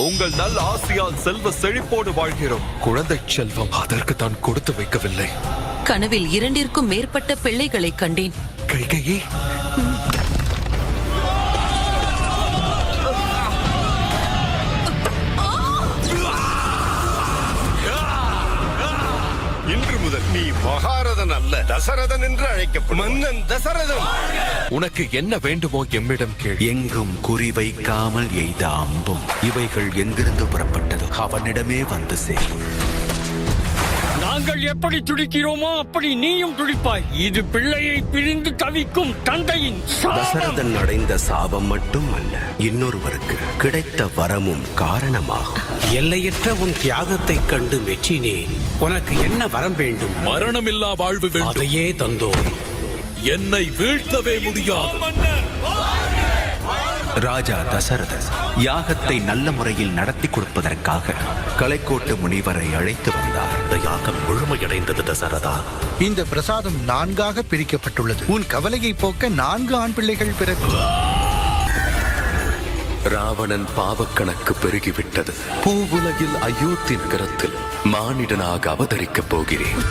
உங்கள் நல்ல ஆசையால் செல்வ செழிப்போடு வாழ்கிறோம். குழந்தை செல்வம் அதற்கு தான் கொடுத்து வைக்கவில்லை. கனவில் 2ற்கும் மேற்பட்ட பிள்ளைகளை கண்டேன். கைகையே, இன்று முதல் நீ மகாரதன் அல்ல, தசரதன் என்று அழைக்கப்படும் மன்னன் தசரதன். உனக்கு என்ன வேண்டுமோ எம்மிடம் கேள். எங்கும் குறிவைக்காமல் எய்த அம்பும் இவைகள் எங்கிருந்து புறப்பட்டது அவனிடமே வந்து சேரும். நாங்கள் எப்படி துடிக்கிறோமோ அப்படி நீயும் துடிப்பாய். இது பிள்ளையை பிரிந்து தவிக்கும் தந்தையின் சாபம். தசரதன் அடைந்த சாபம் மட்டும் அல்ல, இன்னொருவருக்கு கிடைத்த வரமும் காரணமாகும். எல்லையற்ற உன் தியாகத்தைக் கண்டு மெச்சினேன். உனக்கு என்ன வரம் வேண்டும்? மரணமில்லா வாழ்வு வேண்டும். அதையே தந்தோம். என்னை வீழ்த்தவே முடியாது. ராஜா தசரதன் யாகத்தை நல்ல முறையில் நடத்தி கொடுப்பதற்காக கலைக்கோட்டு முனிவரை அழைத்து வந்தார். இந்த யாகம் முழுமையடைந்தது தசரதா. இந்த பிரசாதம் 4ஆக பிரிக்கப்பட்டுள்ளது. உன் கவலையை போக்க 4 ஆண் பிள்ளைகள் பிறக்கும். ராவணன் பாவக்கணக்கு பெருகிவிட்டது. பூவுலகில் அயோத்தி நகரத்தில் மானிடனாக அவதரிக்கப் போகிறேன்.